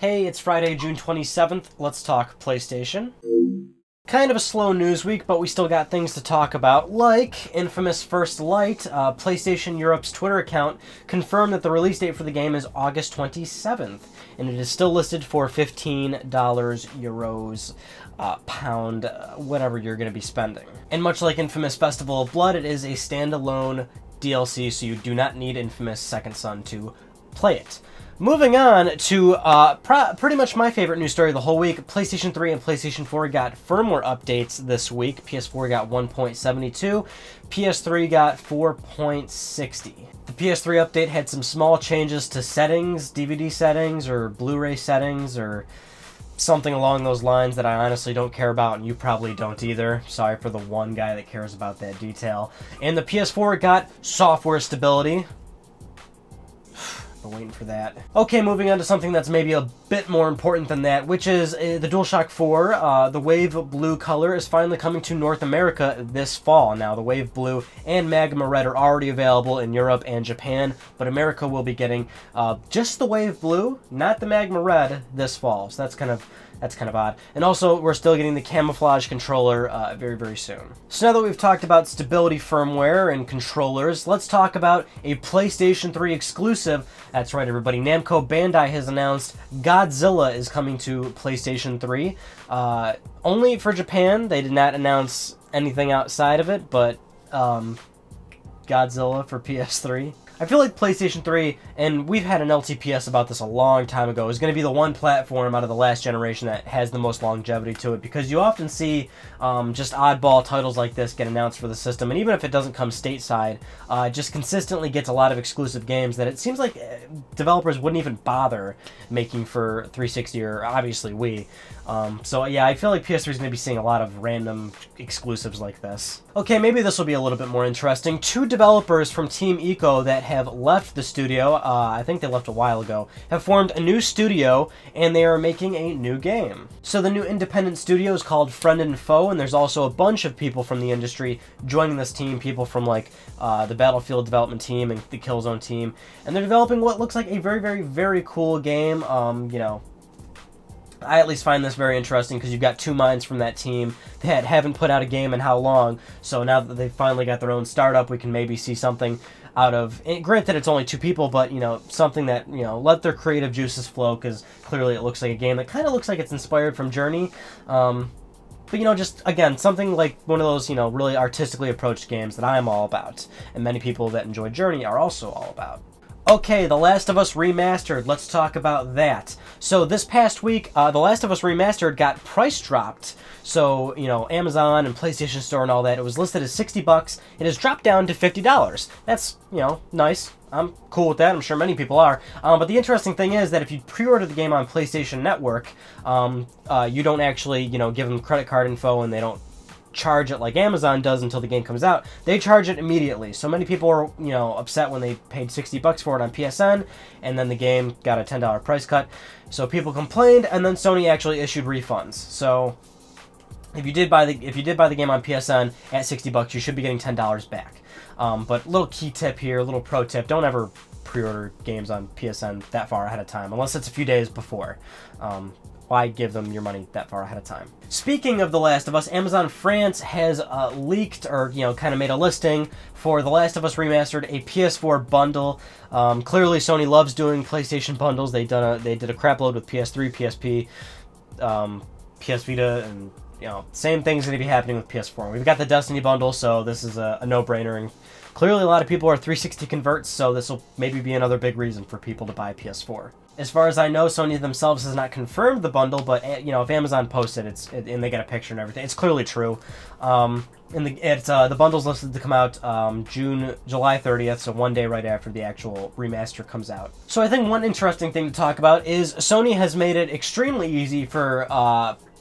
Hey, it's Friday, June 27th. Let's talk PlayStation. Kind of a slow news week, but we still got things to talk about, like Infamous First Light. PlayStation Europe's Twitter account confirmed that the release date for the game is August 27th, and it is still listed for $15, euros, pound, whatever you're going to be spending. And much like Infamous Festival of Blood, it is a standalone DLC, so you do not need Infamous Second Son to play it. Moving on to pretty much my favorite news story of the whole week. PlayStation 3 and PlayStation 4 got firmware updates this week. PS4 got 1.72, PS3 got 4.60. The PS3 update had some small changes to settings, DVD settings, or Blu-ray settings, or something along those lines that I honestly don't care about, and you probably don't either. Sorry for the one guy that cares about that detail. And the PS4 got software stability. Been waiting for that. Okay, moving on to something that's maybe a bit more important than that, which is the DualShock 4. The Wave Blue color is finally coming to North America this fall. Now, the Wave Blue and Magma Red are already available in Europe and Japan, but America will be getting just the Wave Blue, not the Magma Red, this fall. So that's kind of odd. And also, we're still getting the camouflage controller very, very soon. So now that we've talked about stability firmware and controllers, let's talk about a PlayStation 3 exclusive. That's right, everybody. Namco Bandai has announced Godzilla is coming to PlayStation 3. Only for Japan. They did not announce anything outside of it, but Godzilla for PS3. I feel like PlayStation 3, and we've had an LTPS about this a long time ago, is going to be the one platform out of the last generation that has the most longevity to it, because you often see just oddball titles like this get announced for the system, and even if it doesn't come stateside, it just consistently gets a lot of exclusive games that it seems like developers wouldn't even bother making for 360 or obviously Wii. So yeah, I feel like PS3 is going to be seeing a lot of random exclusives like this. Okay, maybe this will be a little bit more interesting. Two developers from Team ICO that have left the studio, I think they left a while ago, have formed a new studio, and they are making a new game. So the new independent studio is called Friend and Foe, and there's also a bunch of people from the industry joining this team, people from like the Battlefield development team and the Killzone team, and they're developing what looks like a very, very, very cool game. You know, I at least find this very interesting because you've got two minds from that team that haven't put out a game in how long, so now that they've finally got their own startup, we can maybe see something out of, and granted it's only two people, but, you know, something that, you know, let their creative juices flow, because clearly it looks like a game that kind of looks like it's inspired from Journey. But, you know, just, again, something like one of those, you know, really artistically approached games that I'm all about, and many people that enjoy Journey are also all about. Okay, The Last of Us Remastered. Let's talk about that. So this past week, The Last of Us Remastered got price dropped. So, you know, Amazon and PlayStation Store and all that, it was listed as $60. It has dropped down to $50. That's, you know, nice. I'm cool with that. I'm sure many people are. But the interesting thing is that if you pre-order the game on PlayStation Network, you don't actually, you know, give them credit card info, and they don't charge it like Amazon does until the game comes out. They charge it immediately. So many people are, you know, upset when they paid $60 for it on PSN, and then the game got a $10 price cut. So people complained, and then Sony actually issued refunds. So if you did buy the game on PSN at $60, you should be getting $10 back. But little key tip here, little pro tip: don't ever pre-order games on PSN that far ahead of time, unless it's a few days before. Why give them your money that far ahead of time? Speaking of The Last of Us, Amazon France has leaked, or, you know, kind of made a listing for The Last of Us Remastered, a PS4 bundle. Clearly, Sony loves doing PlayStation bundles. They did a crap load with PS3, PSP, PS Vita, and, you know, same thing's going to be happening with PS4. We've got the Destiny bundle, so this is a no-brainer. And clearly, a lot of people are 360 converts, so this will maybe be another big reason for people to buy PS4. As far as I know, Sony themselves has not confirmed the bundle, but, you know, if Amazon posted it, and they get a picture and everything, it's clearly true. The bundle's listed to come out July 30th, so one day right after the actual remaster comes out. So I think one interesting thing to talk about is Sony has made it extremely easy for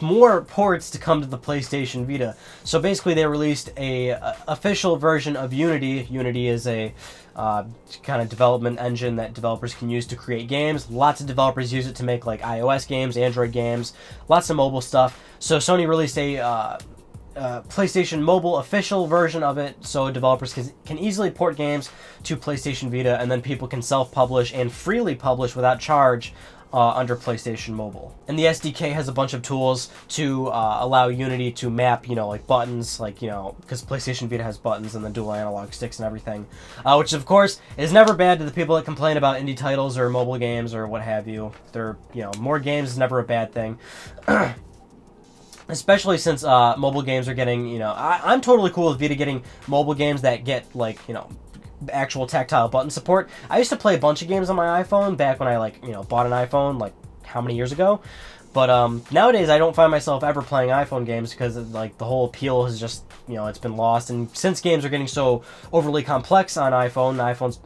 more ports to come to the PlayStation Vita. So basically they released a official version of Unity. Unity is a kind of development engine that developers can use to create games. Lots of developers use it to make like iOS games, Android games, lots of mobile stuff. So Sony released a PlayStation Mobile official version of it, so developers can easily port games to PlayStation Vita, and then people can self-publish and freely publish without charge under PlayStation Mobile. And the SDK has a bunch of tools to allow Unity to map, like buttons, because PlayStation Vita has buttons and the dual analog sticks and everything, which of course is never bad to the people that complain about indie titles or mobile games or what have you. They're, more games is never a bad thing. Especially since mobile games are getting, I'm totally cool with Vita getting mobile games that get, actual tactile button support. I used to play a bunch of games on my iPhone back when I, bought an iPhone, how many years ago? But nowadays, I don't find myself ever playing iPhone games because, the whole appeal has just, it's been lost. And since games are getting so overly complex on iPhone's,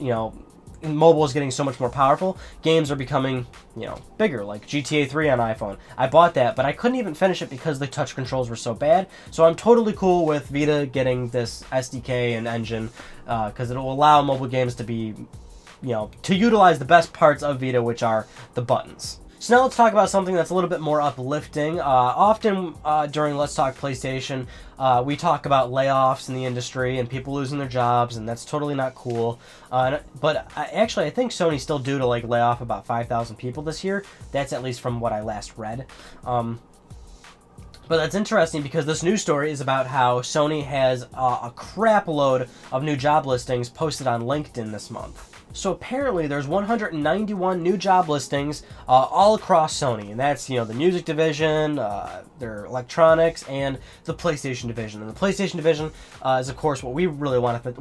mobile is getting so much more powerful, games are becoming, bigger, like GTA 3 on iPhone. I bought that, but I couldn't even finish it because the touch controls were so bad. So I'm totally cool with Vita getting this SDK and engine, because it will allow mobile games to be, to utilize the best parts of Vita, which are the buttons. So now let's talk about something that's a little bit more uplifting. Often during Let's Talk PlayStation, we talk about layoffs in the industry and people losing their jobs, and that's totally not cool. But actually, I think Sony's still due to lay off about 5,000 people this year. That's at least from what I last read. But that's interesting because this news story is about how Sony has a crap load of new job listings posted on LinkedIn this month. So apparently there's 191 new job listings all across Sony, and that's, the music division, their electronics, and the PlayStation division. And the PlayStation division is, of course, what we really want to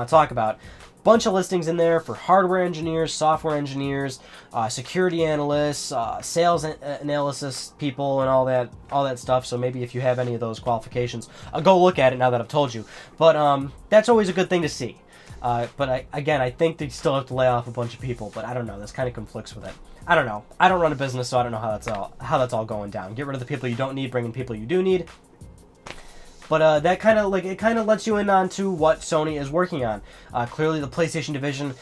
talk about. Bunch of listings in there for hardware engineers, software engineers, security analysts, sales analysis people, and all that stuff. So maybe if you have any of those qualifications, go look at it now that I've told you. But that's always a good thing to see. But I think they still have to lay off a bunch of people, but I don't know. This kind of conflicts with it. I don't know. I don't run a business, so I don't know how that's all going down. Get rid of the people you don't need, bring in people you do need. But that kind of it kind of lets you in on to what Sony is working on. Clearly, the PlayStation division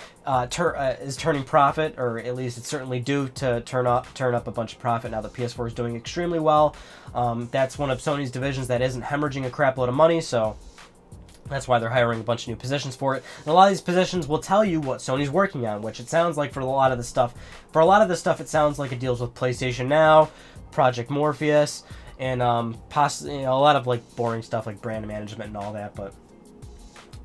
is turning profit, or at least it's certainly due to turn up a bunch of profit now that PS4 is doing extremely well. That's one of Sony's divisions that isn't hemorrhaging a crap load of money, so that's why they're hiring a bunch of new positions for it. And a lot of these positions will tell you what Sony's working on, which it sounds like for a lot of this stuff. For a lot of this stuff, it sounds like it deals with PlayStation Now, Project Morpheus, and possibly a lot of boring stuff like brand management and all that. But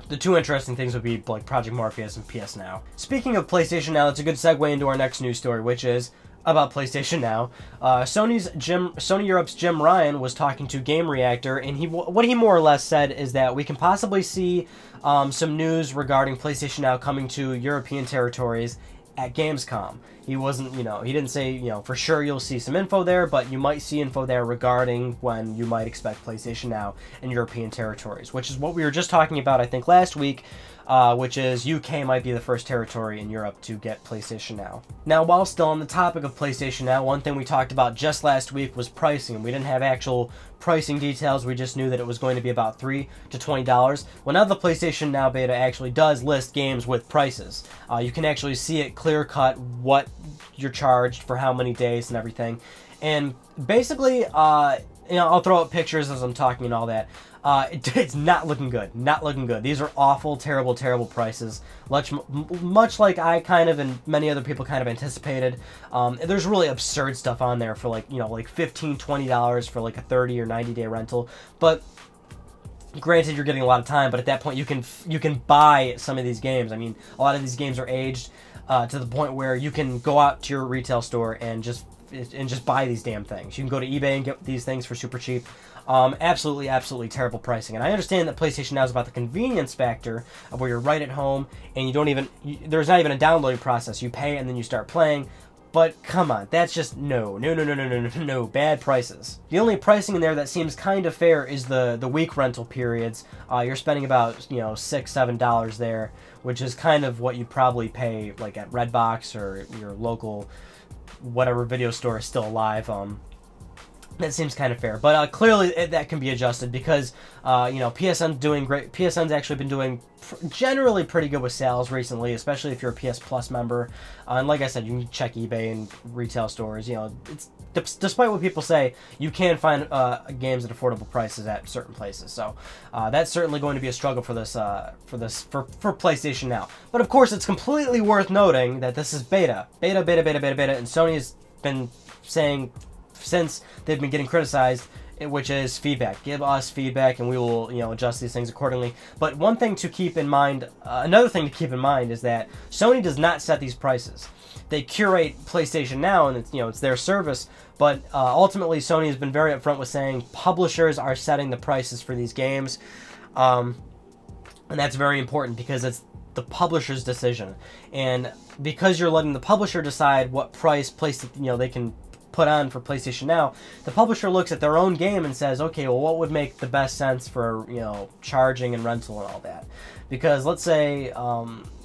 the two interesting things would be Project Morpheus and PS Now. Speaking of PlayStation Now, that's a good segue into our next news story, which is about PlayStation Now. Sony Europe's Jim Ryan was talking to Game Reactor, and what he more or less said is that we can possibly see some news regarding PlayStation Now coming to European territories at Gamescom. He wasn't, he didn't say, for sure you'll see some info there, but you might see info there regarding when you might expect PlayStation Now in European territories, which is what we were just talking about, I think, last week, which is UK might be the first territory in Europe to get PlayStation Now. Now, while still on the topic of PlayStation Now, one thing we talked about just last week was pricing. We didn't have actual pricing details, we just knew that it was going to be about $3 to $20. Well, now the PlayStation Now beta actually does list games with prices. You can actually see it clear-cut what you're charged for how many days and everything. And basically, I'll throw up pictures as I'm talking and all that. It's not looking good. Not looking good. These are awful, terrible, terrible prices. Much like I kind of and many other people kind of anticipated. There's really absurd stuff on there for $15, $20 for a 30 or 90-day rental. But granted, you're getting a lot of time. But at that point, you can buy some of these games. I mean, a lot of these games are aged to the point where you can go out to your retail store and just buy these damn things. You can go to eBay and get these things for super cheap. Absolutely, absolutely terrible pricing. And I understand that PlayStation Now is about the convenience factor of where you're right at home and you don't even, there's not even a downloading process. You pay and then you start playing. But come on, that's just no, bad prices. The only pricing in there that seems kind of fair is the week rental periods. You're spending about $6, $7 there, which is kind of what you probably pay at Redbox or your local whatever video store is still alive. That seems kind of fair, but clearly that can be adjusted because PSN's doing great. PSN's actually been doing generally pretty good with sales recently, especially if you're a PS Plus member. And like I said, you can check eBay and retail stores. despite what people say, you can find games at affordable prices at certain places. So that's certainly going to be a struggle for this for PlayStation Now. But of course, it's completely worth noting that this is beta, and Sony has been saying since they've been getting criticized, which is feedback. Give us feedback, and we will, adjust these things accordingly. But one thing to keep in mind, another thing to keep in mind, is that Sony does not set these prices. They curate PlayStation Now, and it's their service. But ultimately, Sony has been very upfront with saying publishers are setting the prices for these games, and that's very important because it's the publisher's decision. And because you're letting the publisher decide what price they can put on for PlayStation Now, the publisher looks at their own game and says, okay, well, what would make the best sense for, charging and rental and all that? Because let's say,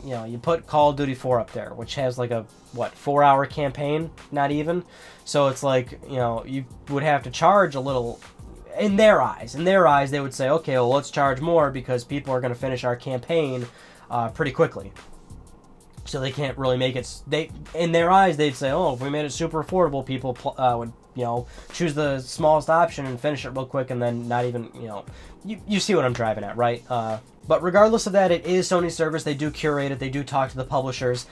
you put Call of Duty 4 up there, which has like a, 4-hour campaign? Not even. So it's like, you would have to charge a little. In their eyes, they would say, okay, well, let's charge more because people are going to finish our campaign pretty quickly. So they can't really make it. In their eyes, they'd say, "Oh, if we made it super affordable, people would, choose the smallest option and finish it real quick, and then not even, you see what I'm driving at, right?" But regardless of that, it is Sony's service. They do curate it. They do talk to the publishers.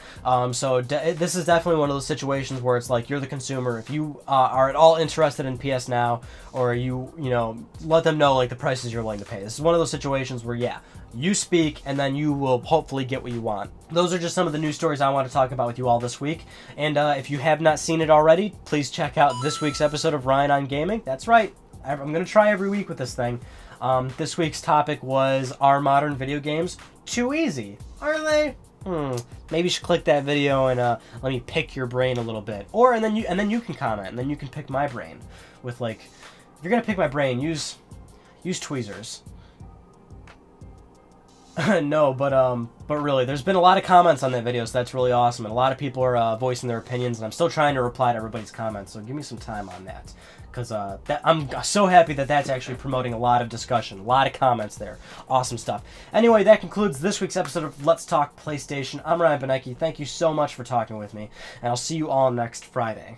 So this is definitely one of those situations where it's like you're the consumer. If you are at all interested in PS Now, or you let them know like the prices you're willing to pay. This is one of those situations where you speak, and then you will hopefully get what you want. Those are just some of the news stories I want to talk about with you all this week. And if you have not seen it already, please check out this week's episode of Ryan on Gaming. That's right. I'm going to try every week with this thing. This week's topic was, are modern video games too easy? Are they? Maybe you should click that video and let me pick your brain a little bit. And then you can comment, and then you can pick my brain with, like, if you're going to pick my brain, use tweezers. No, but really, there's been a lot of comments on that video, so that's really awesome, and a lot of people are voicing their opinions, and I'm still trying to reply to everybody's comments, so give me some time on that, because I'm so happy that that's actually promoting a lot of discussion, a lot of comments there. Awesome stuff. Anyway, that concludes this week's episode of Let's Talk PlayStation. I'm Ryan Benecki. Thank you so much for talking with me, and I'll see you all next Friday.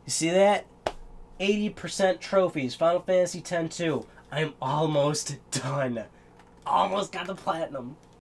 See that? 80% trophies. Final Fantasy X-2. I'm almost done. Almost got the platinum.